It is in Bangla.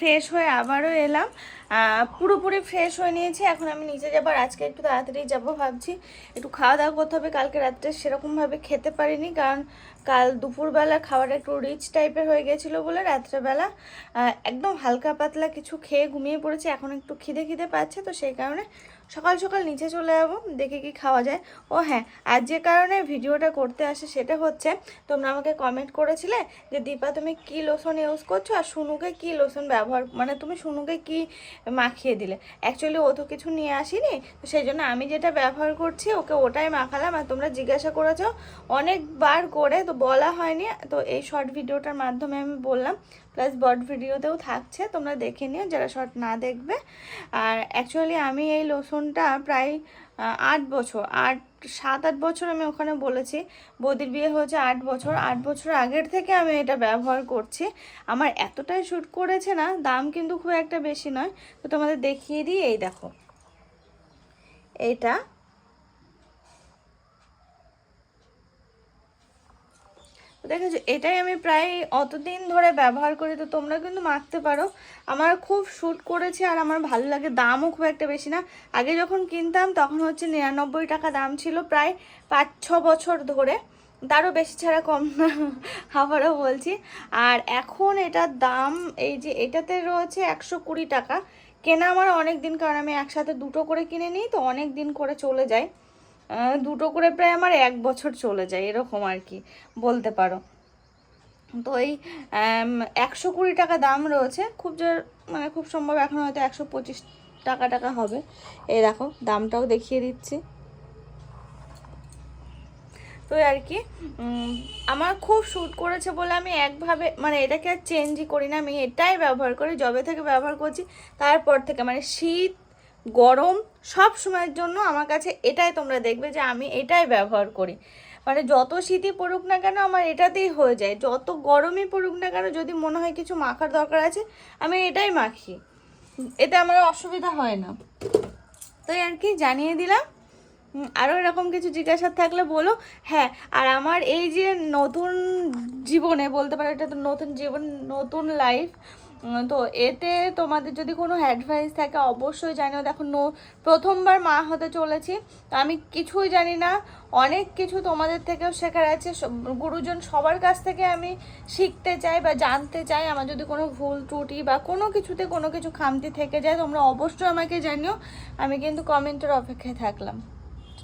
ফ্রেশ হয়ে আবারও এলাম। পুরোপুরি ফ্রেশ হয়ে নিয়েছি। এখন আমি নিচে যাবো, আজকে একটু তাড়াতাড়ি যাবো ভাবছি। একটু খাওয়া দাওয়া করতে হবে, কালকে রাত্রে সেরকমভাবে খেতে পারিনি, কারণ কাল দুপুরবেলা খাওয়াটা একটু রিচ টাইপের হয়ে গেছিলো বলে রাত্রেবেলা একদম হালকা পাতলা কিছু খেয়ে ঘুমিয়ে পড়েছি। এখন একটু খিদে খিদে পাচ্ছে, তো সেই কারণে সকাল সকাল নিচে চলে যাবো, দেখে কি খাওয়া যায়। ও হ্যাঁ, আর যে কারণে ভিডিওটা করতে আসে সেটা হচ্ছে, তোমরা আমাকে কমেন্ট করেছিলে যে দীপা তুমি কি লোশন ইউজ করছো আর শুনুকে কি লোশন ব্যবহার, মানে তুমি শুনুকে কি মাখিয়ে দিলে। অ্যাকচুয়ালি ও তো কিছু নিয়ে আসিনি, তো সেই জন্য আমি যেটা ব্যবহার করছি ওকে ওটাই মাখালাম। আর তোমরা জিজ্ঞাসা করেছো অনেকবার করে, তো বলা হয়নি, তো এই শর্ট ভিডিওটার মাধ্যমে আমি বললাম। প্লাস বড ভিডিওতেও থাকছে, তোমরা দেখে নিও যারা শর্ট না দেখবে। আর অ্যাকচুয়ালি আমি এই লোশনটা প্রায় 8 বছর, 7-8 বছর আমি ওখানে বলেছি। বৌদির বিয়ে হয়েছে 8 বছর, 8 বছর আগের থেকে আমি এটা ব্যবহার করছি। আমার এতটাই শ্যুট করেছে না, দাম কিন্তু খুব একটা বেশি নয়। তো তোমাদের দেখিয়ে দিই, এই দেখো এইটা। দেখেছো, এটাই আমি প্রায় অতদিন ধরে ব্যবহার করি, তো তোমরা কিন্তু মাখতে পারো। আমার খুব শ্যুট করেছে আর আমার ভালো লাগে, দামও খুব একটা বেশি না। আগে যখন কিনতাম তখন হচ্ছে 99 টাকা দাম ছিল, প্রায় 5-6 বছর ধরে, তারও বেশি ছাড়া কম না, আবারও বলছি। আর এখন এটার দাম, এই যে এটাতে রয়েছে 120 টাকা। কেনা আমার অনেক দিন, কারণ আমি একসাথে দুটো করে কিনে নিই, তো অনেক দিন করে চলে যায়। দুটো করে প্রায় আমার 1 বছর চলে যায়, এরকম আর কি বলতে পারো। তো এই 120 টাকা দাম রয়েছে, খুব জোর মানে খুব সম্ভব এখন হয়তো 125 টাকা হবে। এই দেখো দামটাও দেখিয়ে দিচ্ছি। তো আর কি আমার খুব শ্যুট করেছে বলে আমি একভাবে মানে এটাকে আর চেঞ্জই করি না, আমি এটাই ব্যবহার করি যবে থেকে ব্যবহার করছি। তারপর থেকে মানে শীত গরম সব সময়ের জন্য আমার কাছে এটাই, তোমরা দেখবে যে আমি এটাই ব্যবহার করি। মানে যত শীতই পড়ুক না কেন আমার এটাতেই হয়ে যায়, যত গরমই পড়ুক না কেন যদি মনে হয় কিছু মাখার দরকার আছে আমি এটাই মাখি, এতে আমার অসুবিধা হয় না। তো আর কি জানিয়ে দিলাম। আরও এরকম কিছু জিজ্ঞাসা থাকলে বলো। হ্যাঁ, আর আমার এই যে নতুন জীবনে বলতে পারো, এটা তো নতুন জীবন, নতুন লাইফ, তো এতে তোমাদের যদি কোনো অ্যাডভাইস থাকে অবশ্যই জানিও। দেখো প্রথমবার মা হতে চলেছি, তো আমি কিছুই জানি না, অনেক কিছু তোমাদের থেকেও শেখার আছে, গুরুজন সবার কাছ থেকে আমি শিখতে চাই বা জানতে চাই। আমার যদি কোনো ভুল ত্রুটি বা কোনো কিছুতে কোনো কিছু খামতি থেকে যায় তোমরা অবশ্যই আমাকে জানিও, আমি কিন্তু কমেন্টের অপেক্ষায় থাকলাম।